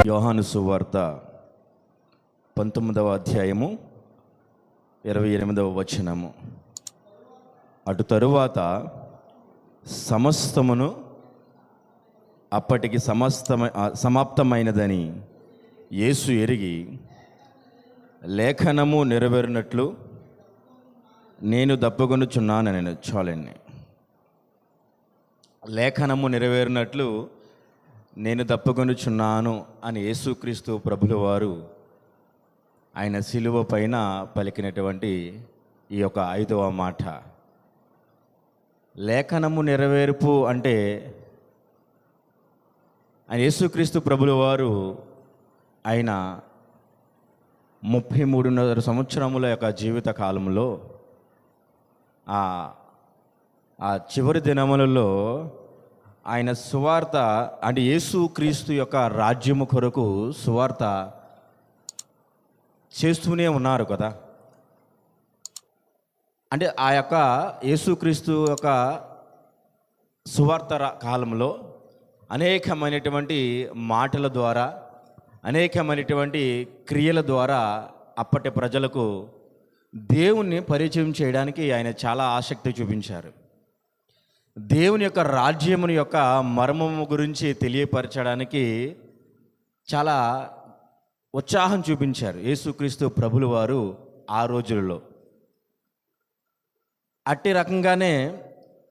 యోహాను సువార్త 19వ అధ్యాయము 28వ వచనము. అటు తరువాత సమస్తమును అప్పటికి సమాప్తమైనదని యేసు ఎరిగి, లేఖనము నెరవేరినట్లు నేను దప్పుకొనుచున్నానని. చాలండి. లేఖనము నెరవేరినట్లు నేను దప్పుకొనుచున్నాను అని యేసుక్రీస్తు ప్రభుల వారు ఆయన శిలువ పైన పలికినటువంటి ఈ యొక్క 5వ మాట. లేఖనము నెరవేర్పు అంటే ఆయన యేసుక్రీస్తు ప్రభుల వారు ఆయన 33.5 సంవత్సరముల యొక్క జీవిత కాలంలో ఆ చివరి దినములలో ఆయన సువార్త అంటే యేసుక్రీస్తు యొక్క రాజ్యము కొరకు సువార్త చేస్తూనే ఉన్నారు కదా. అంటే ఆ యొక్క యేసుక్రీస్తు యొక్క సువార్త కాలంలో అనేకమైనటువంటి మాటల ద్వారా, అనేకమైనటువంటి క్రియల ద్వారా అప్పటి ప్రజలకు దేవుణ్ణి పరిచయం చేయడానికి ఆయన చాలా ఆసక్తి చూపించారు. దేవుని యొక్క రాజ్యముని యొక్క మర్మము గురించి తెలియపరచడానికి చాలా ఉత్సాహం చూపించారు యేసుక్రీస్తు ప్రభుల వారు ఆ రోజులలో. అట్టి రకంగానే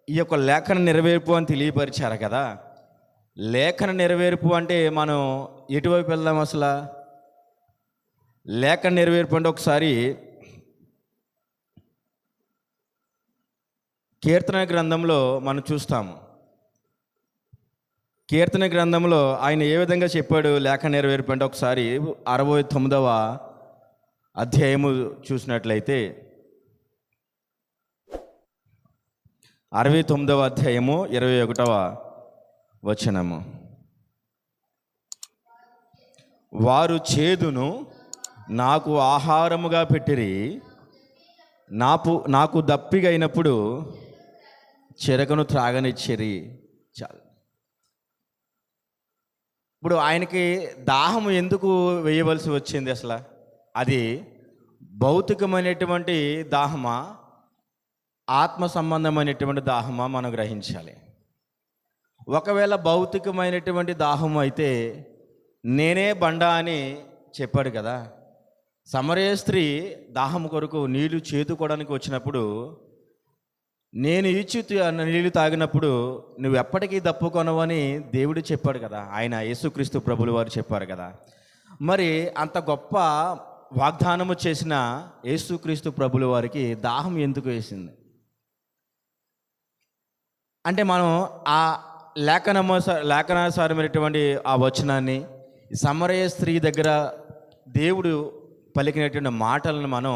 ఈ యొక్క లేఖన నెరవేర్పు అని తెలియపరిచారు కదా. లేఖన నెరవేర్పు అంటే మనం ఎటువైపు వెళ్దాం అసలు? లేఖన నెరవేర్పు అంటే ఒకసారి కీర్తన గ్రంథంలో మనం చూస్తాము. కీర్తన గ్రంథంలో ఆయన ఏ విధంగా చెప్పాడు లేఖ నెరవేర్పు అంటే ఒకసారి 69వ అధ్యాయము చూసినట్లయితే 69వ అధ్యాయము 21వ వచనము. వారు చేదును నాకు ఆహారముగా పెట్టిరి, నాకు దప్పిగా అయినప్పుడు చెరకును త్రాగనిచ్చిరి. చాలు. ఇప్పుడు ఆయనకి దాహము ఎందుకు వేయవలసి వచ్చింది అసలు? అది భౌతికమైనటువంటి దాహమా, ఆత్మ సంబంధమైనటువంటి దాహమా మనం గ్రహించాలి. ఒకవేళ భౌతికమైనటువంటి దాహము అయితే నేనే బండ అని చెప్పాడు కదా. సమరయ స్త్రీ దాహము కొరకు నీళ్లు చేదుకోవడానికి వచ్చినప్పుడు, నేను ఇచ్చి నీళ్లు తాగినప్పుడు నువ్వు ఎప్పటికీ దప్పుకొనవని దేవుడు చెప్పాడు కదా. ఆయన యేసుక్రీస్తు ప్రభుల వారు చెప్పారు కదా. మరి అంత గొప్ప వాగ్దానము చేసిన యేసుక్రీస్తు ప్రభుల వారికి దాహం ఎందుకు వేసింది అంటే, మనం ఆ లేఖనానుసారమైనటువంటి ఆ వచనాన్ని, సమరయ స్త్రీ దగ్గర దేవుడు పలికినటువంటి మాటలను మనం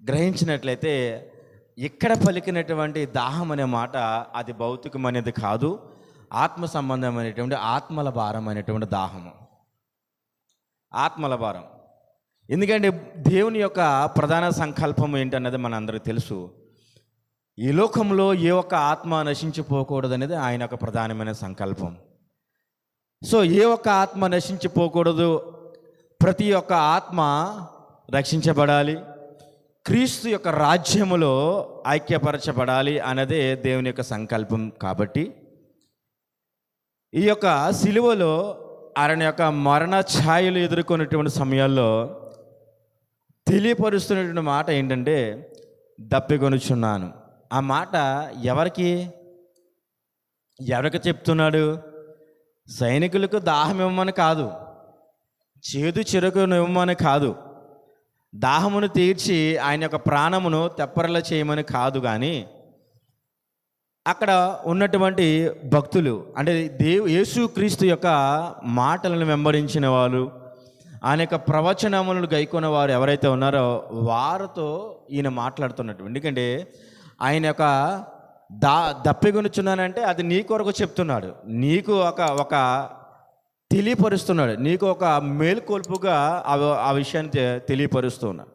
గ్రహించినట్లయితే, ఇక్కడ పలికినటువంటి దాహం అనే మాట అది భౌతికమైనది కాదు, ఆత్మ సంబంధమైనటువంటి ఆత్మల భారం అనేటువంటి దాహము, ఆత్మల భారం. ఎందుకంటే దేవుని యొక్క ప్రధాన సంకల్పం ఏంటన్నది మన అందరికీ తెలుసు. ఈ లోకంలో ఏ ఒక్క ఆత్మ నశించిపోకూడదు అనేది ఆయన యొక్క ప్రధానమైన సంకల్పం. సో ఏ ఒక్క ఆత్మ నశించిపోకూడదు, ప్రతి ఒక్క ఆత్మ రక్షించబడాలి, క్రీస్తు యొక్క రాజ్యములో ఐక్యపరచబడాలి అన్నదే దేవుని యొక్క సంకల్పం. కాబట్టి ఈ యొక్క సిలువలో ఆయన యొక్క మరణ ఛాయలు ఎదుర్కొనేటువంటి సమయాల్లో తెలియపరుస్తున్నటువంటి మాట ఏంటంటే, దప్పికొనుచున్నాను. ఆ మాట ఎవరికి చెప్తున్నాడు? సైనికులకు దాహం ఇవ్వమని కాదు, చేదు చెరుకును ఇవ్వమని కాదు, దాహమును తీర్చి ఆయన యొక్క ప్రాణమును తెప్పరల చేయమని కాదు. కానీ అక్కడ ఉన్నటువంటి భక్తులు అంటే యేసుక్రీస్తు యొక్క మాటలను వెంబడించిన వాళ్ళు, ఆయన యొక్క ప్రవచనములను గైకొన్న వారు ఎవరైతే ఉన్నారో వారితో ఈయన మాట్లాడుతున్నట్టు. ఎందుకంటే ఆయన యొక్క దప్పికొనుచున్నానంటే అది నీ కొరకు చెప్తున్నాడు, నీకు ఒక తెలియపరుస్తున్నాడు, నీకు ఒక మేల్కొల్పుగా ఆ విషయాన్ని తెలియపరుస్తున్నాడు.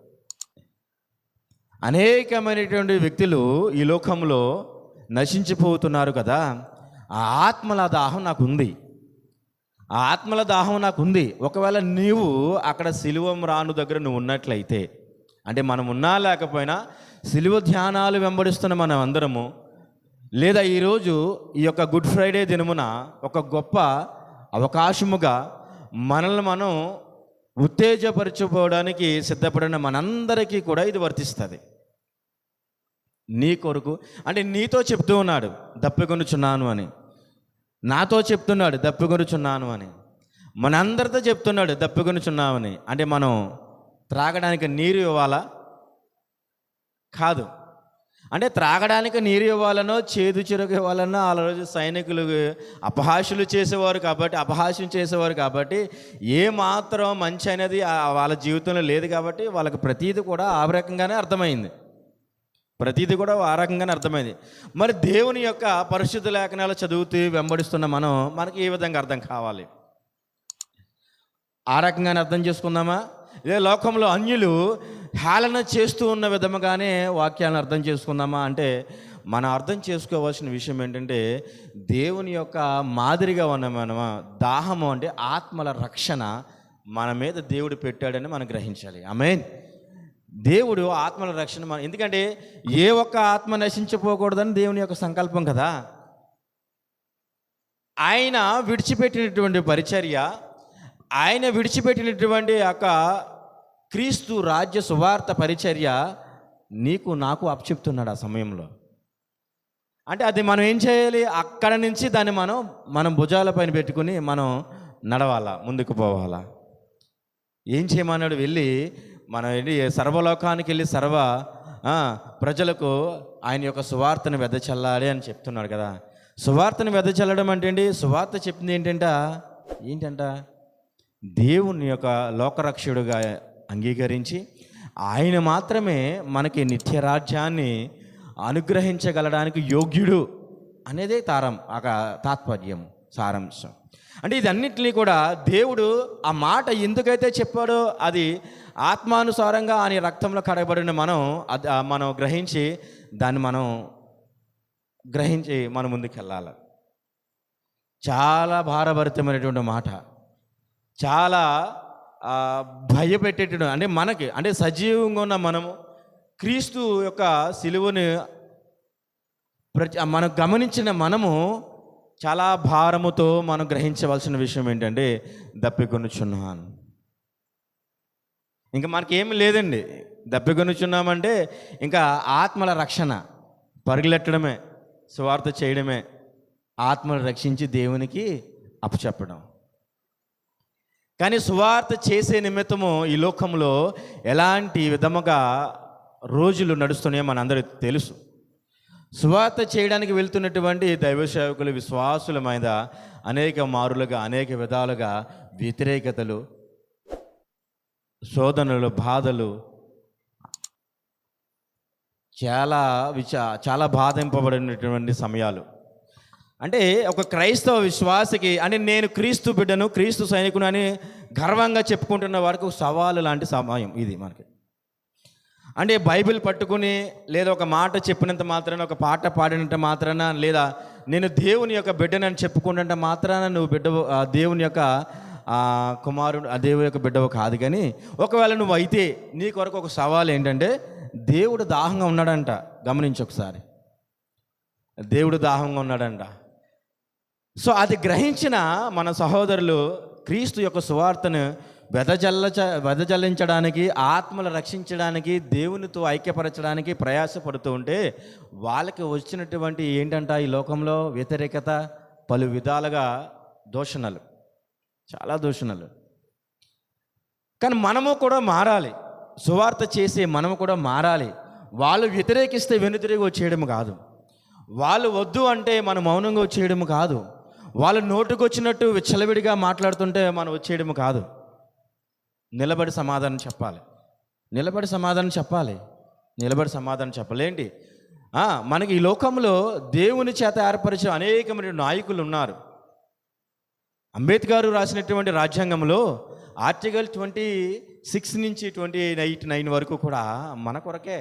అనేకమైనటువంటి వ్యక్తులు ఈ లోకంలో నశించిపోతున్నారు కదా. ఆ ఆత్మల దాహం నాకు ఉంది. ఆ ఆత్మల దాహం నాకు ఉంది. ఒకవేళ నీవు అక్కడ సిలువ మ్రాను దగ్గర నువ్వు ఉన్నట్లయితే, అంటే మనం ఉన్నా లేకపోయినా సిలువ ధ్యానాలు వెంబడిస్తున్న మనం అందరము, లేదా ఈరోజు ఈ యొక్క గుడ్ ఫ్రైడే దినమున ఒక గొప్ప అవకాశముగా మనల్ని మనం ఉత్తేజపరచుకోవడానికి సిద్ధపడిన మనందరికీ కూడా ఇది వర్తిస్తుంది. నీ కొరకు అంటే నీతో చెప్తూ ఉన్నాడు దప్పికొనుచున్నాను అని, నాతో చెప్తున్నాడు దప్పికొనుచున్నాను అని, మనందరితో చెప్తున్నాడు దప్పికొనుచున్నామని. అంటే మనం త్రాగడానికి నీరు ఇవ్వాలా? కాదు. అంటే త్రాగడానికి నీరు ఇవ్వాలనో చేదు చిరకు ఇవ్వాలనో ఆ రోజు సైనికులు అపహాస్యులు చేసేవారు కాబట్టి, అపహాస్యం చేసేవారు కాబట్టి, ఏ మాత్రం మంచి అనేది వాళ్ళ జీవితంలో లేదు కాబట్టి వాళ్ళకి ప్రతీది కూడా ఆ రకంగానే అర్థమైంది. ప్రతీది కూడా ఆ రకంగానే అర్థమైంది. మరి దేవుని యొక్క పరిశుద్ధ లేఖనాలు చదువుతూ వెంబడిస్తున్న మనకి ఏ విధంగా అర్థం కావాలి? ఆ రకంగానే అర్థం చేసుకుందామా? ఇదే లోకంలో అన్యులు హేళన చేస్తూ ఉన్న విధముగానే వాక్యాలను అర్థం చేసుకుందామా అంటే, మనం అర్థం చేసుకోవాల్సిన విషయం ఏంటంటే, దేవుని యొక్క మాదిరిగా ఉన్న మనము దాహము అంటే ఆత్మల రక్షణ మన మీద దేవుడు పెట్టాడని మనం గ్రహించాలి. ఆమేన్. దేవుడు ఆత్మల రక్షణ ఎందుకంటే ఏ ఒక్క ఆత్మ నశించిపోకూడదని దేవుని యొక్క సంకల్పం కదా. ఆయన విడిచిపెట్టినటువంటి పరిచర్య, ఆయన విడిచిపెట్టినటువంటి యొక్క క్రీస్తు రాజ్య సువార్త పరిచర్య నీకు నాకు అప్పచెప్తున్నాడు ఆ సమయంలో. అంటే అది మనం ఏం చేయాలి? అక్కడ నుంచి దాన్ని మనం భుజాల పైన పెట్టుకుని మనం నడవాలా, ముందుకు పోవాలా. ఏం చేయమన్నాడు? వెళ్ళి మనం వెళ్ళి సర్వలోకానికి వెళ్ళి ప్రజలకు ఆయన యొక్క సువార్తను వెదచల్లాలి అని చెప్తున్నాడు కదా. సువార్తను వెదచల్లడం అంటే ఏంటి? సువార్త చెప్పింది ఏంటంట దేవుని యొక్క లోకరక్షకుడుగా అంగీకరించి ఆయన మాత్రమే మనకి నిత్యరాజ్యాన్ని అనుగ్రహించగలడానికి యోగ్యుడు అనేదే తాత్పర్యం, సారాంశం. అంటే ఇదన్నిటినీ కూడా దేవుడు ఆ మాట ఎందుకైతే చెప్పాడో అది ఆత్మానుసారంగా ఆయన రక్తంలో కడగబడిన మనం గ్రహించి దాన్ని మనం ముందుకెళ్ళాలి. చాలా భారభరితమైనటువంటి మాట, చాలా భయపెట్టేటటువంటి, అంటే అంటే సజీవంగా ఉన్న మనము క్రీస్తు యొక్క సిలువను మనం గమనించిన మనము చాలా భారముతో మనం గ్రహించవలసిన విషయం ఏంటంటే దప్పికొనుచున్నాను. ఇంకా మనకేమి లేదండి. దప్పికొనుచున్నామంటే ఇంకా ఆత్మల రక్షణ, పరుగులెట్టడమే, సువార్త చేయడమే, ఆత్మలు రక్షించి దేవునికి అప్పచెప్పడం. కానీ సువార్త చేసే నిమిత్తము ఈ లోకంలో ఎలాంటి విధముగా రోజులు నడుస్తున్నాయో మనందరికీ తెలుసు. సువార్త చేయడానికి వెళ్తున్నటువంటి దైవ సేవకులు, విశ్వాసుల మీద అనేక మారులుగా, అనేక విధాలుగా వ్యతిరేకతలు, శోధనలు, బాధలు, చాలా బాధింపబడినటువంటి సమయాలు. అంటే ఒక క్రైస్తవ విశ్వాసికి, అంటే నేను క్రీస్తు బిడ్డను, క్రీస్తు సైనికును అని గర్వంగా చెప్పుకుంటున్న వారికి సవాలు లాంటి సమయం ఇది మనకి. అంటే బైబిల్ పట్టుకుని, లేదా ఒక మాట చెప్పినంత మాత్రాన, ఒక పాట పాడినంత మాత్రాన, లేదా నేను దేవుని యొక్క బిడ్డనని చెప్పుకున్నంత మాత్రాన నువ్వు దేవుని యొక్క కుమారుడు, దేవుని యొక్క బిడ్డవు కాదు. కానీ ఒకవేళ నువ్వు అయితే నీ కొరకు ఒక సవాల్ ఏంటంటే, దేవుడు దాహంగా ఉన్నాడంట. గమనించి ఒకసారి, దేవుడు దాహంగా ఉన్నాడంట. సో అది గ్రహించిన మన సహోదరులు క్రీస్తు యొక్క సువార్తను వెదజల్లించడానికి, ఆత్మలు రక్షించడానికి, దేవునితో ఐక్యపరచడానికి ప్రయాసపడుతూ ఉంటే వాళ్ళకి వచ్చినటువంటి ఏంటంట ఈ లోకంలో వ్యతిరేకత, పలు విధాలుగా దూషణలు, చాలా దూషణలు. కానీ మనము కూడా మారాలి, సువార్త చేసే మనము కూడా మారాలి. వాళ్ళు వ్యతిరేకిస్తే వెనుతిరిగి వచ్చేయడం కాదు, వాళ్ళు వద్దు అంటే మనం మౌనంగా వచ్చేయడం కాదు, వాళ్ళు నోటుకొచ్చినట్టు విచ్చలవిడిగా మాట్లాడుతుంటే మనం వచ్చేయడం కాదు. నిలబడి సమాధానం చెప్పాలి, నిలబడి సమాధానం చెప్పాలేంటి? మనకి ఈ లోకంలో దేవుని చేత ఏర్పరిచిన అనేకమైన నాయకులు ఉన్నారు. అంబేద్కర్ రాసినటువంటి రాజ్యాంగంలో ఆర్టికల్ 26 నుంచి 29 వరకు కూడా మన కొరకే.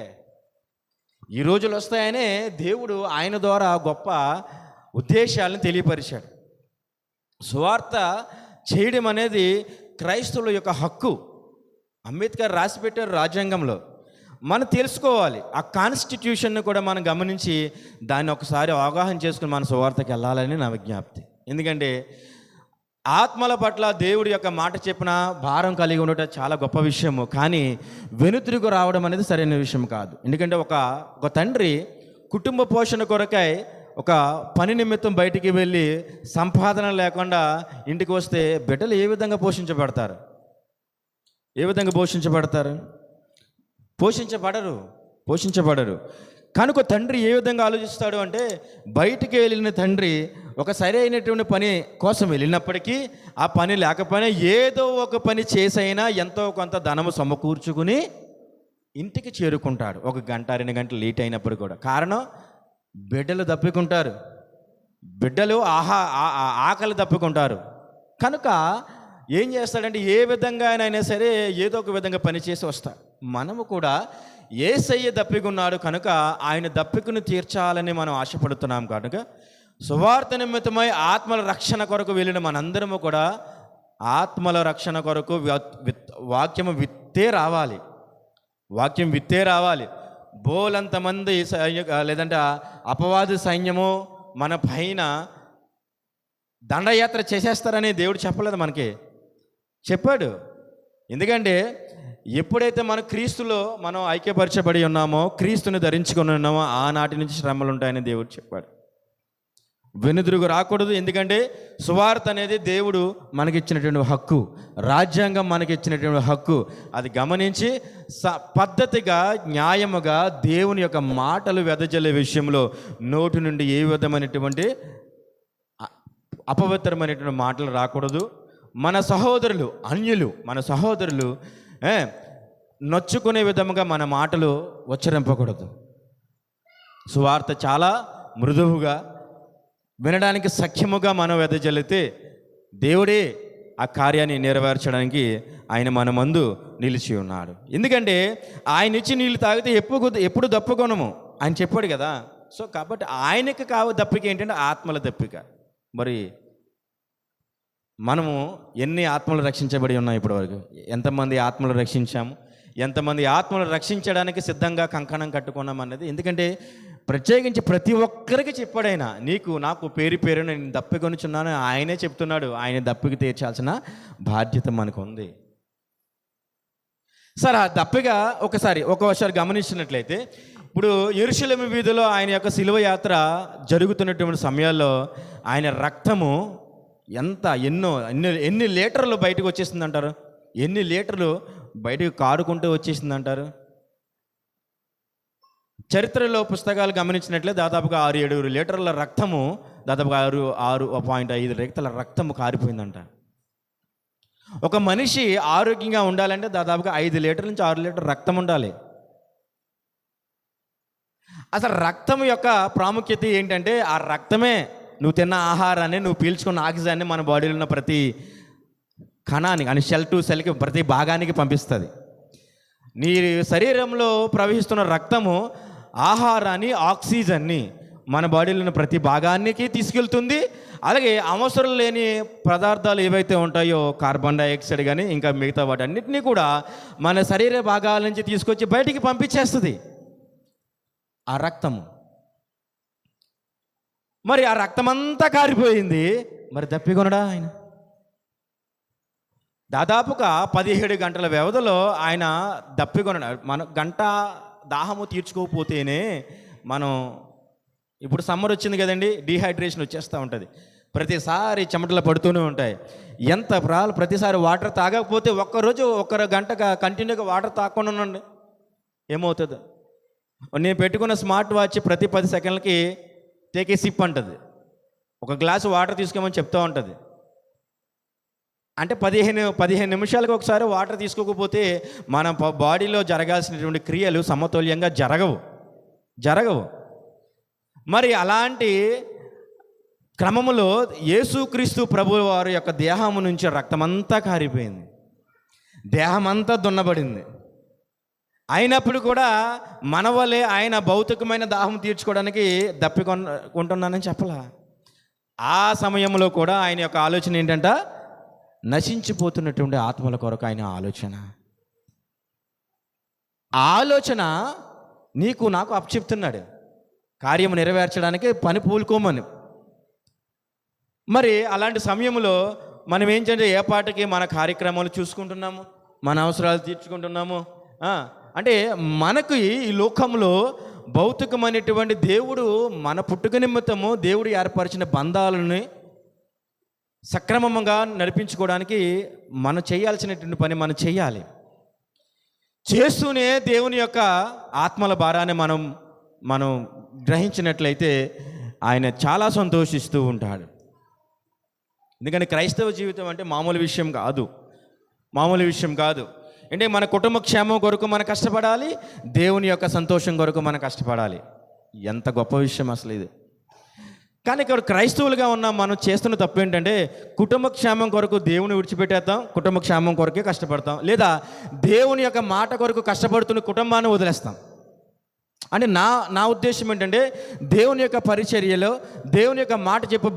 ఈ రోజులు వస్తాయనే దేవుడు ఆయన ద్వారా గొప్ప ఉద్దేశాలను తెలియపరిచాడు. సువార్త చేయడం అనేది క్రైస్తవుల యొక్క హక్కు. అంబేద్కర్ రాసి పెట్టారు రాజ్యాంగంలో. మనం తెలుసుకోవాలి. ఆ కాన్స్టిట్యూషన్ను కూడా మనం గమనించి దాన్ని ఒకసారి అవగాహన చేసుకుని మన సువార్తకి వెళ్ళాలని నా విజ్ఞప్తి. ఎందుకంటే ఆత్మల పట్ల దేవుడి యొక్క మాట చెప్పిన భారం కలిగి ఉండటం చాలా గొప్ప విషయము. కానీ వెనుతిరుగు రావడం అనేది సరైన విషయం కాదు. ఎందుకంటే ఒక తండ్రి కుటుంబ పోషణ కొరకై ఒక పని నిమిత్తం బయటికి వెళ్ళి సంపాదన లేకుండా ఇంటికి వస్తే బిడ్డలు ఏ విధంగా పోషించబడతారు? ఏ విధంగా పోషించబడరు. కనుక తండ్రి ఏ విధంగా ఆలోచిస్తాడు అంటే, బయటికి వెళ్ళిన తండ్రి ఒక సరైనటువంటి పని కోసం వెళ్ళినప్పటికీ ఆ పని లేకపోయినా ఏదో ఒక పని చేసైనా ఎంతో కొంత ధనము సమకూర్చుకుని ఇంటికి చేరుకుంటాడు. 1 గంట 2 గంటలు లేట్ అయినప్పుడు కూడా. కారణం, బిడ్డలు దప్పుకుంటారు, బిడ్డలు ఆకలి దప్పుకుంటారు. కనుక ఏం చేస్తాడంటే, ఏ విధంగా అయినా సరే ఏదో ఒక విధంగా పని చేసి వస్తాడు. మనము కూడా యేసయ్య దప్పికున్నాడు కనుక ఆయన దప్పికను తీర్చాలని మనం ఆశపడుతున్నాం. కనుక సువార్త నిమిత్తమై ఆత్మల రక్షణ కొరకు వెళ్ళిన మనందరము కూడా ఆత్మల రక్షణ కొరకు వాక్యం విత్తే రావాలి. బోలంతమంది లేదంటే అపవాది సైన్యము మన పైన దండయాత్ర చేసేస్తారని దేవుడు చెప్పలేదు, మనకి చెప్పాడు. ఎందుకంటే ఎప్పుడైతే మన క్రీస్తులో మనం ఐక్యపరచబడి ఉన్నామో, క్రీస్తుని ధరించుకొని ఉన్నామో, ఆనాటి నుంచి శ్రమలు ఉంటాయని దేవుడు చెప్పాడు. వెనుదిరుగు రాకూడదు. ఎందుకంటే సువార్త అనేది దేవుడు మనకిచ్చినటువంటి హక్కు, రాజ్యాంగం మనకిచ్చినటువంటి హక్కు. అది గమనించి పద్ధతిగా, న్యాయముగా దేవుని యొక్క మాటలు వెదజల్లే విషయంలో నోటి నుండి ఏ విధమైనటువంటి అపవిత్రమైనటువంటి మాటలు రాకూడదు. మన సహోదరులు, అన్యులు, మన సహోదరులు నొచ్చుకునే విధముగా మన మాటలు ఉచ్చరింపకూడదు. సువార్త చాలా మృదువుగా, వినడానికి సఖ్యముగా మనం వెదజల్లితే దేవుడే ఆ కార్యాన్ని నెరవేర్చడానికి ఆయన మన మందు నిలిచి ఉన్నాడు. ఎందుకంటే ఆయన ఇచ్చి నీళ్ళు తాగితే ఎప్పుడు దప్పుకొనము ఆయన చెప్పాడు కదా. సో కాబట్టి ఆయనకి దప్పిక ఏంటంటే ఆత్మల దప్పిక. మరి మనము ఎన్ని ఆత్మలు రక్షించబడి ఉన్నాయి ఇప్పటివరకు? ఎంతమంది ఆత్మలు రక్షించాము? ఎంతమంది ఆత్మలు రక్షించడానికి సిద్ధంగా కంకణం కట్టుకున్నాం అన్నది. ఎందుకంటే ప్రత్యేకించి ప్రతి ఒక్కరికి చెప్పాడైనా, నీకు నాకు పేరు నేను దప్పికొనిచున్నాను ఆయనే చెప్తున్నాడు. ఆయన దప్పికి తీర్చాల్సిన బాధ్యత మనకు ఉంది. సరే, ఆ దప్పిగా ఒక్కోసారి గమనించినట్లయితే, ఇప్పుడు యెరూషలేము వీధిలో ఆయన యొక్క శిలువ యాత్ర జరుగుతున్నటువంటి సమయాల్లో ఆయన రక్తము ఎన్ని లీటర్లు బయటకు వచ్చేసిందంటారు? ఎన్ని లీటర్లు బయటకు కారుకుంటూ వచ్చేసిందంటారు? చరిత్రలో పుస్తకాలు గమనించినట్లే దాదాపుగా 6-7 లీటర్ల రక్తము, దాదాపుగా 6.5 లీటర్ల రక్తము కారిపోయిందంట. ఒక మనిషి ఆరోగ్యంగా ఉండాలంటే దాదాపుగా 5 లీటర్ల నుంచి 6 లీటర్ల రక్తం ఉండాలి. అసలు రక్తం యొక్క ప్రాముఖ్యత ఏంటంటే, ఆ రక్తమే నువ్వు తిన్న ఆహారాన్ని, నువ్వు పీల్చుకున్న ఆక్సిజన్ని మన బాడీలో ఉన్న ప్రతి కణానికి, అని సెల్ టు సెల్కి, ప్రతి భాగానికి పంపిస్తుంది. నీ శరీరంలో ప్రవహిస్తున్న రక్తము ఆహారాన్ని, ఆక్సిజన్ని మన బాడీలో ఉన్న ప్రతి భాగానికి తీసుకెళ్తుంది. అలాగే అవసరం లేని పదార్థాలు ఏవైతే ఉంటాయో, కార్బన్ డైఆక్సైడ్ కానీ ఇంకా మిగతా వాటన్నిటినీ కూడా మన శరీర భాగాల నుంచి తీసుకొచ్చి బయటికి పంపించేస్తుంది ఆ రక్తము. మరి ఆ రక్తమంతా కారిపోయింది, మరి దప్పికొనడా ఆయన? దాదాపుగా 17 గంటల వ్యవధిలో ఆయన దప్పికొనడు. మనం గంట దాహము తీర్చుకోకపోతేనే మనం, ఇప్పుడు సమ్మర్ వచ్చింది కదండి, డీహైడ్రేషన్ వచ్చేస్తూ ఉంటుంది. ప్రతిసారి చెమటలు పడుతూనే ఉంటాయి. ప్రతిసారి వాటర్ తాగకపోతే ఒక్కరోజు 1 గంట కంటిన్యూగా వాటర్ తాగకుండా ఉండండి, ఏమవుతుంది? నేను పెట్టుకున్న స్మార్ట్ వాచ్ ప్రతి 10 సెకండ్లకి టేక్ ఏ సిప్ అంటుంది. 1 గ్లాసు వాటర్ తీసుకోమని చెప్తూ ఉంటుంది. అంటే 15 నిమిషాలకు ఒకసారి వాటర్ తీసుకోకపోతే మన బాడీలో జరగాల్సినటువంటి క్రియలు సమతుల్యంగా జరగవు. మరి అలాంటి క్రమములో యేసుక్రీస్తు ప్రభు వారి యొక్క దేహము నుంచి రక్తమంతా కారిపోయింది, దేహమంతా దున్నబడింది. అయినప్పుడు కూడా మన వలె ఆయన భౌతికమైన దాహం తీర్చుకోవడానికి దప్పికొంటున్నానని చెప్పలా. ఆ సమయంలో కూడా ఆయన యొక్క ఆలోచన ఏంటంట, నశించిపోతున్నటువంటి ఆత్మల కొరకు ఆయన ఆలోచన నీకు నాకు అప్పచెప్తున్నాడు. కార్యం నెరవేర్చడానికి పని పూలుకోమని. మరి అలాంటి సమయంలో మనం ఏం చేయాలి? ఏ పాటకి మన కార్యక్రమాలు చూసుకుంటున్నాము, మన అవసరాలు తీర్చుకుంటున్నాము. అంటే మనకు ఈ లోకంలో భౌతికమైనటువంటి దేవుడు మన పుట్టుక నిమిత్తము దేవుడు ఏర్పరిచిన బంధాలని సక్రమంగా నడిపించుకోవడానికి మనం చేయాల్సినటువంటి పని మనం చేయాలి. చేస్తూనే దేవుని యొక్క ఆత్మల భారాన్ని మనం గ్రహించినట్లయితే ఆయన చాలా సంతోషిస్తూ ఉంటాడు. ఎందుకంటే క్రైస్తవ జీవితం అంటే మామూలు విషయం కాదు. అంటే మన కుటుంబ క్షేమం కొరకు మనం కష్టపడాలి, దేవుని యొక్క సంతోషం కొరకు మనం కష్టపడాలి. ఎంత గొప్ప విషయం అసలు ఇది. కానీ ఇక్కడ క్రైస్తవులుగా ఉన్న మనం చేస్తున్న తప్పు ఏంటంటే కుటుంబ క్షేమం కొరకు దేవుని విడిచిపెట్టేద్దాం, కుటుంబ క్షేమం కొరకే కష్టపడతాం, లేదా దేవుని యొక్క మాట కొరకు కష్టపడుతున్న కుటుంబాన్ని వదిలేస్తాం. అంటే నా ఉద్దేశం ఏంటంటే దేవుని యొక్క పరిచర్యలో దేవుని యొక్క మాట చెప్పి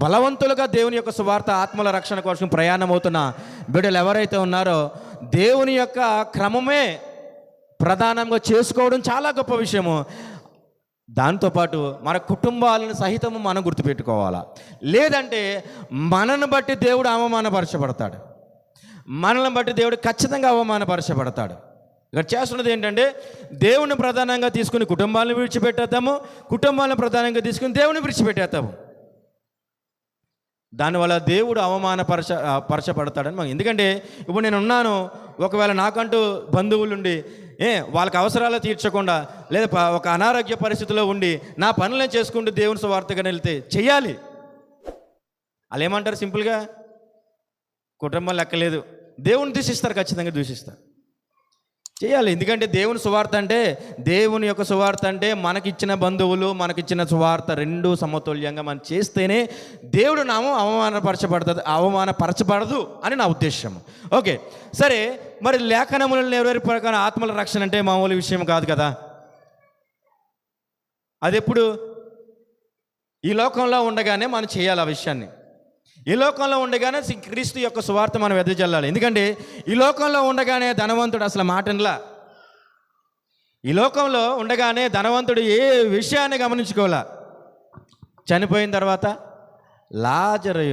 బలవంతులుగా దేవుని యొక్క సువార్త ఆత్మల రక్షణ కోసం ప్రయాణం అవుతున్న బిడ్డలు ఎవరైతే ఉన్నారో దేవుని యొక్క క్రమమే ప్రధానంగా చేసుకోవడం చాలా గొప్ప విషయము. దాంతోపాటు మన కుటుంబాలను సహితము మనం గుర్తుపెట్టుకోవాలా. లేదంటే మనల్ని బట్టి దేవుడు అవమానపరచబడతాడు, మనల్ని బట్టి దేవుడు ఖచ్చితంగా అవమానపరచబడతాడు. ఇక్కడ చేస్తున్నది ఏంటంటే దేవుని ప్రధానంగా తీసుకుని కుటుంబాలను విడిచిపెట్టేద్దాము, కుటుంబాలను ప్రధానంగా తీసుకుని దేవుని విడిచిపెట్టేద్దాము. దానివల్ల దేవుడు పరచబడతాడని ఎందుకంటే ఇప్పుడు నేను ఉన్నాను, ఒకవేళ నాకంటూ బంధువులుండి వాళ్ళకి అవసరాలు తీర్చకుండా లేదా ఒక అనారోగ్య పరిస్థితిలో ఉండి నా పనులను చేసుకుంటూ దేవుని సువార్తగా వెళ్తే చెయ్యాలి. వాళ్ళు ఏమంటారు? సింపుల్గా కుటుంబం లెక్కలేదు, దేవుని దూషిస్తారు, ఖచ్చితంగా దూషిస్తారు. చేయాలి. ఎందుకంటే దేవుని సువార్త అంటే దేవుని యొక్క సువార్త అంటే మనకిచ్చిన బంధువులు మనకిచ్చిన సువార్త రెండూ సమతుల్యంగా మనం చేస్తేనే దేవుడు నామం అవమానపరచబడదు అని నా ఉద్దేశం. ఓకే, సరే. మరి లేఖనములను నెరవేరు ప్రకారం ఆత్మల రక్షణ అంటే మామూలు విషయం కాదు కదా. అది ఎప్పుడు? ఈ లోకంలో ఉండగానే మనం చేయాలి ఆ విషయాన్ని. ఈ లోకంలో ఉండగానే క్రీస్తు యొక్క సువార్త మనం వెదజల్లాలి. ఎందుకంటే ఈ లోకంలో ఉండగానే ధనవంతుడు అసలు మాటలా, ఈ లోకంలో ఉండగానే ధనవంతుడు ఏ విషయాన్ని గమనించుకోవాలా. చనిపోయిన తర్వాత లాజరు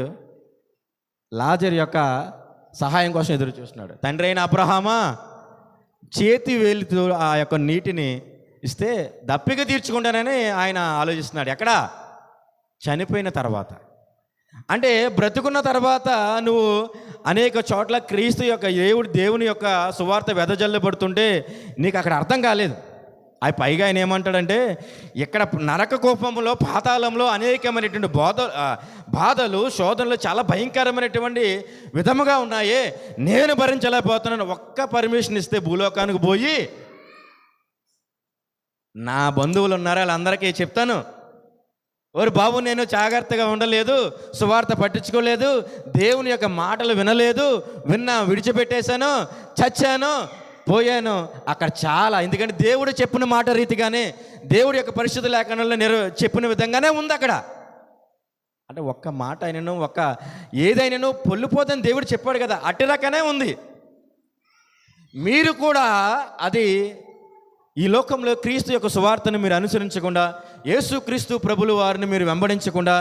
యొక్క సహాయం కోసం ఎదురు చూస్తున్నాడు. తండ్రి అయిన అబ్రహామా, చేతి వేలితో ఆ యొక్క నీటిని ఇస్తే దప్పిక తీర్చుకుంటానని ఆయన ఆలోచిస్తున్నాడు. ఎక్కడ? చనిపోయిన తర్వాత. అంటే బ్రతుకున్న తర్వాత నువ్వు అనేక చోట్ల క్రీస్తు యొక్క దేవుని యొక్క సువార్త వెదజల్లబడుతుంటే నీకు అక్కడ అర్థం కాలేదు. అవి పైగా ఆయన ఏమంటాడంటే ఇక్కడ నరక కోపంలో పాతాళంలో అనేకమైనటువంటి బాధలు శోధనలు చాలా భయంకరమైనటువంటి విధముగా ఉన్నాయే, నేను భరించలేకపోతున్నాను. ఒక్క పర్మిషన్ ఇస్తే భూలోకానికి పోయి నా బంధువులు ఉన్నారా వాళ్ళందరికీ చెప్తాను, ఓరి బాబు నేను జాగ్రత్తగా ఉండలేదు, సువార్త పట్టించుకోలేదు, దేవుని యొక్క మాటలు వినలేదు, విడిచిపెట్టేశాను, చచ్చాను, పోయాను. అక్కడ చాలా, ఎందుకంటే దేవుడు చెప్పిన మాట రీతిగానే దేవుడి యొక్క పరిశుద్ధ లేఖనంలో చెప్పిన విధంగానే ఉంది అక్కడ. అంటే ఒక్క మాట అయినను ఏదైనాను పొల్లిపోదని దేవుడు చెప్పాడు కదా, అట్టి రకనే ఉంది. మీరు కూడా అది ఈ లోకంలో క్రీస్తు యొక్క సువార్తను మీరు అనుసరించకుండా, యేసుక్రీస్తు ప్రభుల వారిని మీరు వెంబడించకుండా,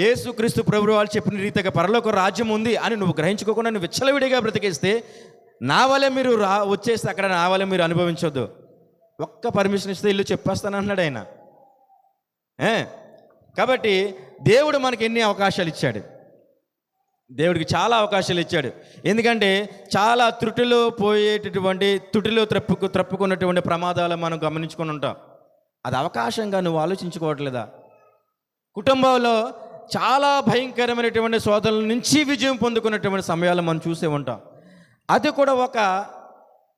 యేసుక్రీస్తు ప్రభుల వారు చెప్పిన రీతిగా పరలోక రాజ్యం ఉంది అని నువ్వు గ్రహించుకోకుండా నువ్వు విచ్చలవిడిగా బ్రతికేస్తే నా వల్లే మీరు వచ్చేస్తే అక్కడ నా వల్లే మీరు అనుభవించొద్దు. ఒక్క పర్మిషన్ ఇస్తే ఇల్లు చెప్పేస్తానన్నాడు ఆయన. కాబట్టి దేవుడు మనకి ఎన్ని అవకాశాలు ఇచ్చాడు, దేవుడికి చాలా అవకాశాలు ఇచ్చాడు. ఎందుకంటే చాలా త్రుటిలో త్రప్పుకున్నటువంటి ప్రమాదాలు మనం గమనించుకొని ఉంటాం. అది అవకాశంగా నువ్వు ఆలోచించుకోవట్లేదా? కుటుంబంలో చాలా భయంకరమైనటువంటి శోధనల నుంచి విజయం పొందుకున్నటువంటి సమయాలు మనం చూసే ఉంటాం. అది కూడా ఒక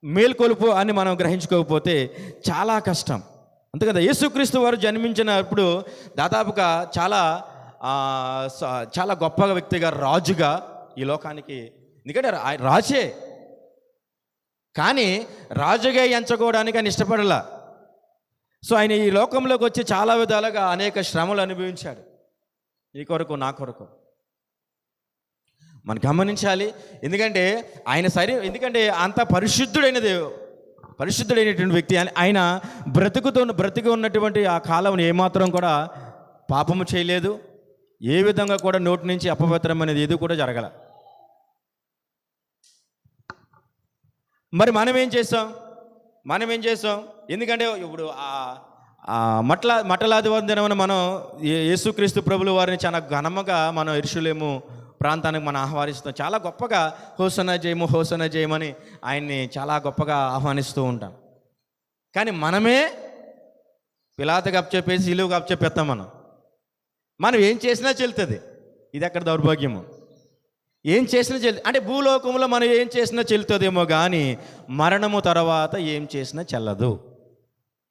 మేల్కొలుపు అని మనం గ్రహించుకోకపోతే చాలా కష్టం. అంతే కదా. యేసుక్రీస్తు వారు జన్మించినప్పుడు దాదాపుగా చాలా గొప్ప వ్యక్తిగా, రాజుగా ఈ లోకానికి, ఎందుకంటే రాజే, కానీ రాజుగా ఎంచుకోవడానికి ఆయన ఇష్టపడలా. సో ఆయన ఈ లోకంలోకి వచ్చి చాలా విధాలుగా అనేక శ్రమలు అనుభవించాడు, నీ కొరకు నా కొరకు. మనం గమనించాలి. ఎందుకంటే ఎందుకంటే అంత పరిశుద్ధుడైనటువంటి వ్యక్తి. ఆయన బ్రతికి ఉన్నటువంటి ఆ కాలం ఏమాత్రం కూడా పాపము చేయలేదు. ఏ విధంగా కూడా నోటి నుంచి అపవిత్రం అనేది ఏది కూడా జరగల. మరి మనం ఏం చేస్తాం? ఎందుకంటే ఇప్పుడు మట్టలాదివారం దినమున మనం యేసుక్రీస్తు ప్రభుల వారిని చాలా ఘనముగా మనం యెరూషలేము ప్రాంతానికి మనం ఆహ్వానిస్తాం. చాలా గొప్పగా హోసన్నా జయమని ఆయన్ని చాలా గొప్పగా ఆహ్వానిస్తూ ఉంటాం. కానీ మనమే పిలాతుకి అప్పచెప్పేసి సిలువకు అప్పచెప్పేస్తాం. మనం ఏం చేసినా చెల్లుతుంది. ఇది అక్కడ దౌర్భాగ్యము. ఏం చేసినా అంటే భూలోకంలో మనం ఏం చేసినా చెల్లుతుందేమో కానీ మరణము తర్వాత ఏం చేసినా చెల్లదు.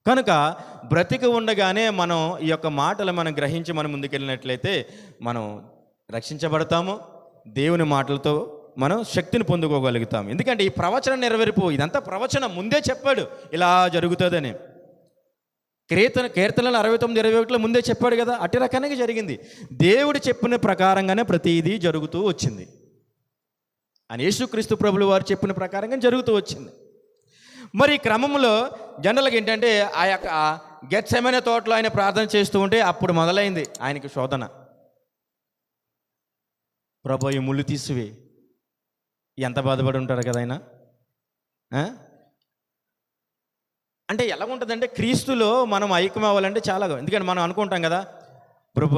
కనుక బ్రతికి ఉండగానే మనం ఈ యొక్క మాటలు మనం గ్రహించి మనం ముందుకెళ్ళినట్లయితే మనం రక్షించబడతాము. దేవుని మాటలతో మనం శక్తిని పొందుకోగలుగుతాం. ఎందుకంటే ఈ ప్రవచన నెరవేర్పు, ఇదంతా ప్రవచనం ముందే చెప్పాడు ఇలా జరుగుతుందని. కీర్తనలు 69-21 ముందే చెప్పాడు కదా. అట్టి రకంగా జరిగింది. దేవుడు చెప్పిన ప్రకారంగానే ప్రతిదీ జరుగుతూ వచ్చింది. అని యేసుక్రీస్తు ప్రభులు వారు చెప్పిన ప్రకారంగా జరుగుతూ వచ్చింది. మరి ఈ క్రమంలో జనరల్గా ఏంటంటే ఆ యొక్క గెత్సెమనే తోటలో ఆయన ప్రార్థన చేస్తూ ఉంటే అప్పుడు మొదలైంది ఆయనకి శోధన. ప్రభు ఈ ముళ్ళు తీసివే. ఎంత బాధపడి ఉంటారు కదా ఆయన. అంటే ఎలా ఉంటుందంటే క్రీస్తులో మనం ఐక్యం అవ్వాలంటే చాలా, ఎందుకంటే మనం అనుకుంటాం కదా ప్రభు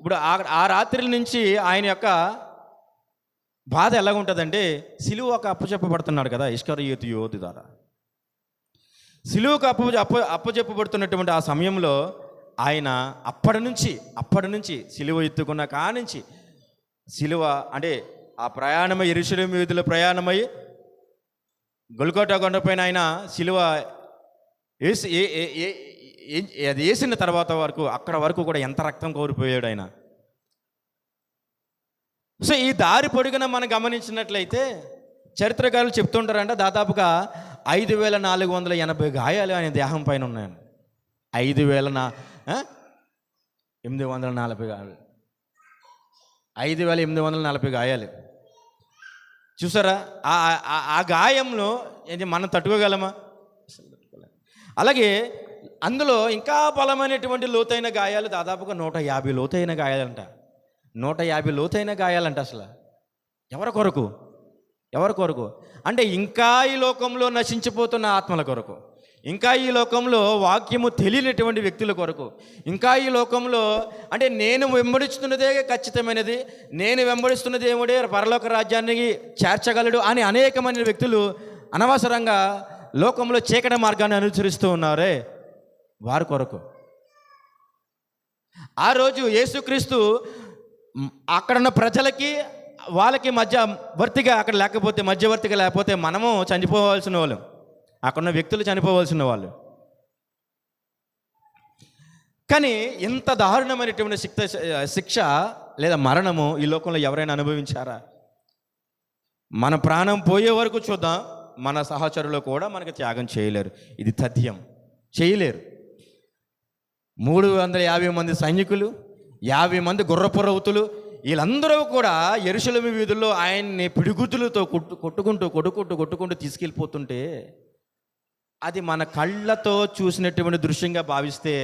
ఇప్పుడు ఆ రాత్రి నుంచి ఆయన యొక్క బాధ ఎలా ఉంటుందంటే సిలువ ఒక అప్పచెప్పబడుతున్నాడు కదా ఇస్కరియోతు యోధు ద్వారా. సిలువకు అప్పచెప్పబడుతున్నటువంటి ఆ సమయంలో ఆయన అప్పటి నుంచి సిలువ ఎత్తుకున్న కానించి సిలువ అంటే ఆ ప్రయాణమై యెరూషలేము వీధుల ప్రయాణమై గొల్గొతా కొండపైన ఆయన సిలువ అది వేసిన తర్వాత వరకు అక్కడ వరకు కూడా ఎంత రక్తం కోల్పోయాడు ఆయన. సో ఈ దారి పొడుగున మనం గమనించినట్లయితే చరిత్రకారులు చెప్తుంటారంట దాదాపుగా 5480 గాయాలు ఆయన దేహం పైన ఉన్నాయండి. 5840 గాయాలు, 5840 గాయాలు. చూసారా ఆ గాయంలో మనం తట్టుకోగలమా? అలాగే అందులో ఇంకా బలమైనటువంటి లోతైన గాయాలు దాదాపుగా 150 లోతైన గాయాలంట. 150 లోతైన గాయాలంట. అసలు ఎవరి కొరకు అంటే ఇంకా ఈ లోకంలో నశించిపోతున్న ఆత్మల కొరకు, ఇంకా ఈ లోకంలో వాక్యము తెలియనటువంటి వ్యక్తుల కొరకు, ఇంకా ఈ లోకంలో అంటే నేను వెంబడిస్తున్నదే ఖచ్చితమైనది, నేను వెంబడిస్తున్న దేవుడే పరలోక రాజ్యానికి చేర్చగలడు అని అనేకమైన వ్యక్తులు అనవసరంగా లోకంలో చీకటి మార్గాన్ని అనుసరిస్తూ ఉన్నారే వారి కొరకు. ఆ రోజు యేసుక్రీస్తు అక్కడున్న ప్రజలకి వాళ్ళకి మధ్యవర్తిగా అక్కడ లేకపోతే, మధ్యవర్తిగా లేకపోతే మనము చనిపోవాల్సిన వాళ్ళు, అక్కడున్న వ్యక్తులు చనిపోవాల్సిన వాళ్ళు. కానీ ఇంత దారుణమైనటువంటి శిక్ష లేదా మరణము ఈ లోకంలో ఎవరైనా అనుభవించారా? మన ప్రాణం పోయే వరకు చూద్దాం, మన సహచరులు కూడా మనకు త్యాగం చేయలేరు. ఇది తథ్యం, చేయలేరు. 350 మంది సైనికులు, 50 మంది గుర్రపు రౌతులు, వీళ్ళందరూ కూడా యెరూషలేము వీధుల్లో ఆయన్ని పిడిగుద్దులతో కొట్టుకుంటూ తీసుకెళ్ళిపోతుంటే అది మన కళ్ళతో చూసినటువంటి దృశ్యంగా భావిస్తే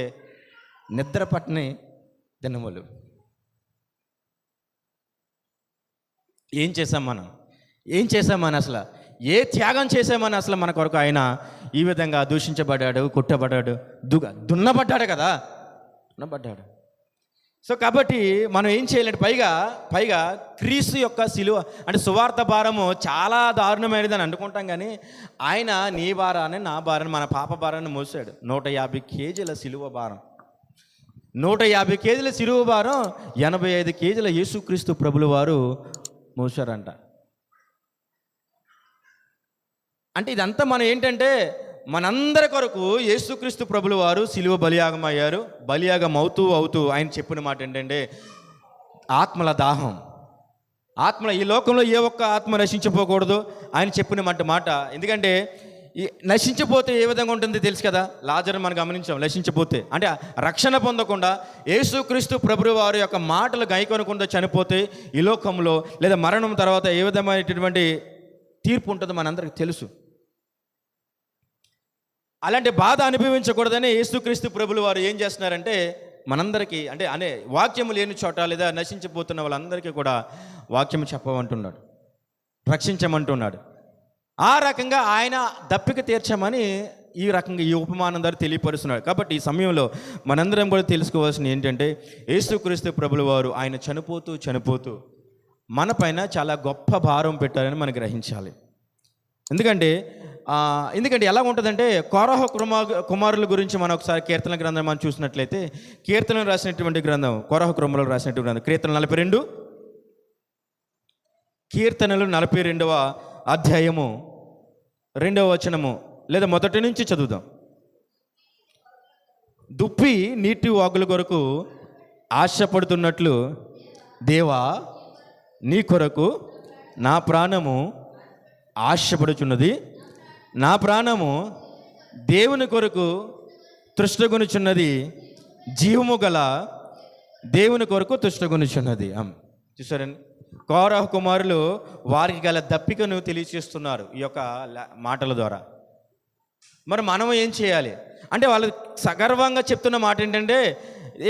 నిద్ర పట్టని దినములు. ఏం చేశామని అసలు ఏ త్యాగం చేసామని అసలు మన కొరకు ఆయన ఈ విధంగా దూషించబడ్డాడు, కొట్టబడ్డాడు, దున్నబడ్డాడు. సో కాబట్టి మనం ఏం చేయాలంటే పైగా క్రీస్తు యొక్క సిలువ అంటే సువార్త భారము చాలా దారుణమైనది అని అనుకుంటాం. కానీ ఆయన నీ భారాన్ని, నా భారాన్ని, మన పాప భారాన్ని మోసాడు. 150 కేజీల సిలువ భారం, 150 కేజీల సిలువ భారం 85 కేజీల యేసుక్రీస్తు ప్రభుల వారు మోసారంట. అంటే ఇదంతా మనం ఏంటంటే మనందరి కొరకు యేసుక్రీస్తు ప్రభుల వారు సిలువ బలియాగం అయ్యారు. బలియాగం అవుతూ ఆయన చెప్పిన మాట ఏంటంటే ఆత్మల దాహం, ఈ లోకంలో ఏ ఒక్క ఆత్మ నశించిపోకూడదు ఆయన చెప్పిన మాట. ఎందుకంటే నశించిపోతే ఏ విధంగా ఉంటుంది తెలుసు కదా. లాజరు మనం గమనించాం. నశించిపోతే అంటే రక్షణ పొందకుండా యేసుక్రీస్తు ప్రభువు వారి యొక్క మాటలు గైకొనకుండా చనిపోతే ఈ లోకంలో లేదా మరణం తర్వాత ఏ విధమైనటువంటి తీర్పు ఉంటుందో మనందరికీ తెలుసు. అలాంటి బాధ అనుభవించకూడదని యేసుక్రీస్తు ప్రభువు వారు ఏం చేస్తున్నారంటే మనందరికీ అనే వాక్యము లేని చోట లేదా నశించిపోతున్న వాళ్ళందరికీ కూడా వాక్యము చెప్పమంటున్నాడు, రక్షించమంటున్నాడు. ఆ రకంగా ఆయన దప్పిక తీర్చమని ఈ ఉపమానం ద్వారా తెలియపరుస్తున్నాడు. కాబట్టి ఈ సమయంలో మనందరం కూడా తెలుసుకోవాల్సింది ఏంటంటే యేసుక్రీస్తు ప్రభువు వారు ఆయన చనిపోతూ మన పైన చాలా గొప్ప భారం పెట్టారని మనం గ్రహించాలి. ఎందుకంటే ఎలా ఉంటుందంటే కోరహ కుమారుల గురించి మనం ఒకసారి కీర్తన గ్రంథం మనం చూసినట్లయితే కీర్తనలు రాసినటువంటి గ్రంథం కోరహ కుమారులు రాసినటువంటి గ్రంథం కీర్తనలు 42వ అధ్యాయము 2వ వచనము లేదా మొదటి నుంచి చదువుదాం. దుప్పి నీటి వాగుల కొరకు ఆశపడుతున్నట్లు దేవా నీ కొరకు నా ప్రాణము ఆశపడుచున్నది, నా ప్రాణము దేవుని కొరకు తృష్ణగొనుచున్నది, జీవము గల దేవుని కొరకు తృష్ణగొనుచున్నది. చూసారండి, కోరహ కుమారులు వారికి గల దప్పికను తెలియచేస్తున్నారు ఈ యొక్క మాటల ద్వారా. మరి మనం ఏం చేయాలి అంటే వాళ్ళు సగర్వంగా చెప్తున్న మాట ఏంటంటే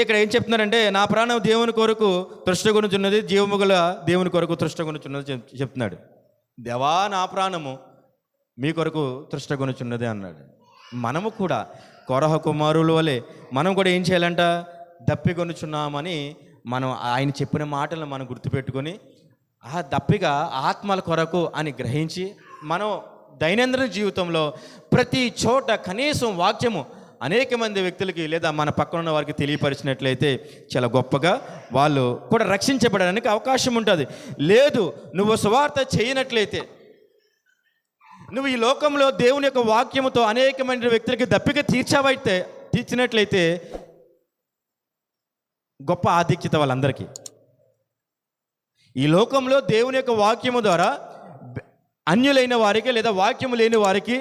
ఇక్కడ ఏం చెప్తున్నారంటే నా ప్రాణం దేవుని కొరకు తృష్ణగొనుచున్నది, జీవము గల దేవుని కొరకు తృష్ణగొనుచున్నది చెప్తున్నాడు. దేవా నా ప్రాణము మీ కొరకు తృష్ణగొనుచున్నది అన్నాడు. మనము కూడా కోరహ కుమారుల వలె మనం కూడా ఏం చేయాలంట, దప్పికొనుచున్నామని మనం ఆయన చెప్పిన మాటలను మనం గుర్తుపెట్టుకొని ఆ దప్పిక ఆత్మల కొరకు అని గ్రహించి మనం దైనందిన జీవితంలో ప్రతి చోట కనీసం వాక్యము అనేక మంది వ్యక్తులకి లేదా మన పక్కన ఉన్న వారికి తెలియపరిచినట్లయితే చాలా గొప్పగా వాళ్ళు కూడా రక్షించబడడానికి అవకాశం ఉంటుంది. లేదు నువ్వు సువార్త చేయనట్లయితే, నువ్వు ఈ లోకంలో దేవుని యొక్క వాక్యముతో అనేకమైన వ్యక్తులకి దప్పిక తీర్చినట్లయితే గొప్ప ఆధిక్యత వాళ్ళందరికీ. ఈ లోకంలో దేవుని యొక్క వాక్యము ద్వారా అన్యులైన వారికి లేదా వాక్యము లేని వారికి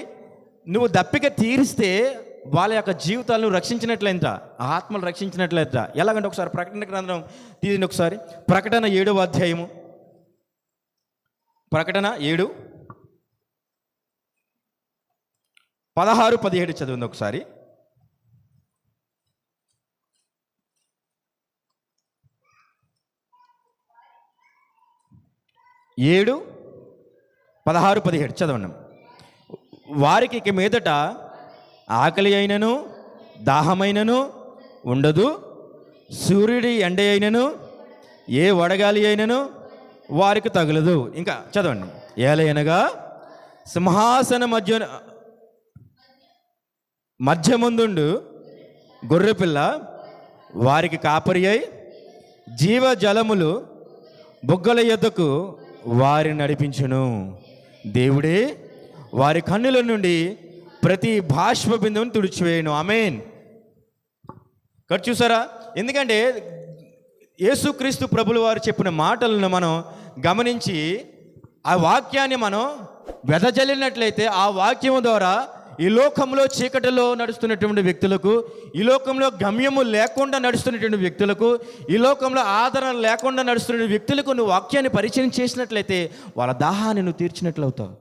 నువ్వు దప్పిక తీరిస్తే వాళ్ళ యొక్క జీవితాలను రక్షించినట్లయితే, ఆత్మలు రక్షించినట్లయితే. ఎలాగంటే ఒకసారి ప్రకటన గ్రంథం తీయండి, ఒకసారి ప్రకటన 7వ అధ్యాయము, ప్రకటన 7 16, 17 చదివింది ఒకసారి. 7, 16, 17 చదవండి. వారికి ఇక మీదట ఆకలి అయినను దాహమైనను ఉండదు, సూర్యుడి ఎండ అయినను ఏ వడగాలి అయినను వారికి తగులదు. ఇంకా చదవండి. ఏలయనగా సింహాసన మధ్య ముందుండు గొర్రెపిల్ల వారికి కాపరి అయి జీవజలములు బొగ్గల యొద్దకు వారిని నడిపించును. దేవుడే వారి కన్నుల నుండి ప్రతి బాష్ప బిందువును తుడిచివేయను. ఆమేన్. ఇక్కడ చూసారా, ఎందుకంటే యేసుక్రీస్తు ప్రభుల వారు చెప్పిన మాటలను మనం గమనించి ఆ వాక్యాన్ని మనం వెదజల్లినట్లయితే ఆ వాక్యము ద్వారా ఈ లోకంలో చీకటిలో నడుస్తున్నటువంటి వ్యక్తులకు, ఈ లోకంలో గమ్యము లేకుండా నడుస్తున్నటువంటి వ్యక్తులకు, ఈ లోకంలో ఆదరణ లేకుండా నడుస్తున్న వ్యక్తులకు నువ్వు వాక్యాన్ని పరిచయం చేసినట్లయితే వాళ్ళ దాహాన్ని నువ్వు తీర్చినట్లు అవుతావు,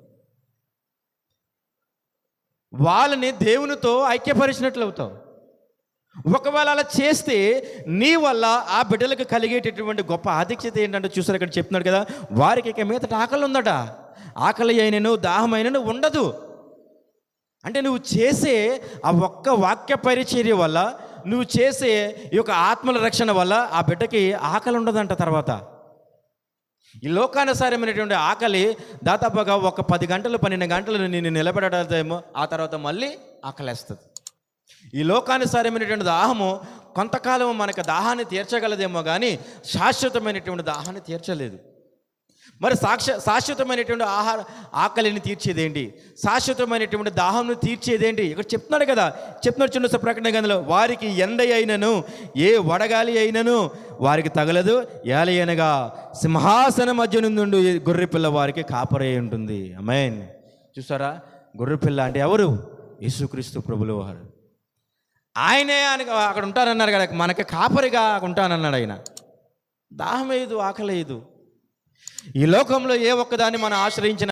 వాళ్ళని దేవునితో ఐక్యపరిచినట్లు అవుతావు. ఒకవేళ అలా చేస్తే నీ వల్ల ఆ బిడ్డలకు కలిగేటటువంటి గొప్ప ఆధిక్యత ఏంటంటే చూసారు, ఇక్కడ చెప్తున్నాడు కదా, వారికి ఇక మీదట ఆకలి ఉందట. ఆకలి అయినను దాహమైనను ఉండదు. అంటే నువ్వు చేసే ఆ ఒక్క వాక్య పరిచర్య వల్ల, నువ్వు చేసే ఈ యొక్క ఆత్మల రక్షణ వల్ల ఆ బిడ్డకి ఆకలి ఉండదంట. తర్వాత ఈ లోకానుసారమైనటువంటి ఆకలి దాదాపుగా ఒక 10 గంటలు 12 గంటలు నేను నిలబెడతామో, ఆ తర్వాత మళ్ళీ ఆకలేస్తుంది. ఈ లోకానుసారమైనటువంటి దాహము కొంతకాలం మనకు దాహాన్ని తీర్చగలదేమో కానీ శాశ్వతమైనటువంటి దాహాన్ని తీర్చలేదు. మరి శాశ్వతమైనటువంటి ఆకలిని తీర్చేదేంటి, శాశ్వతమైనటువంటి దాహంను తీర్చేదేంటి ఇక్కడ చెప్తున్నాడు కదా. చెప్తున్నాడు చిన్న ప్రకటన గ్రంథంలో, వారికి ఎండ అయినను ఏ వడగాలి అయినను వారికి తగలదు, ఏలయనగా సింహాసన మధ్య నుండి గొర్రె పిల్ల వారికి కాపరి ఉంటుంది. ఆమేన్. చూసారా, గొర్రెపిల్ల అంటే ఎవరు? యేసుక్రీస్తు ప్రభుల వారు. ఆయనే అని అక్కడ ఉంటానన్నారు కదా, మనకి కాపరిగా ఉంటానన్నాడు ఆయన. దాహం లేదు, ఆకలి లేదు. ఈ లోకంలో ఏ ఒక్కదాన్ని మనం ఆశ్రయించిన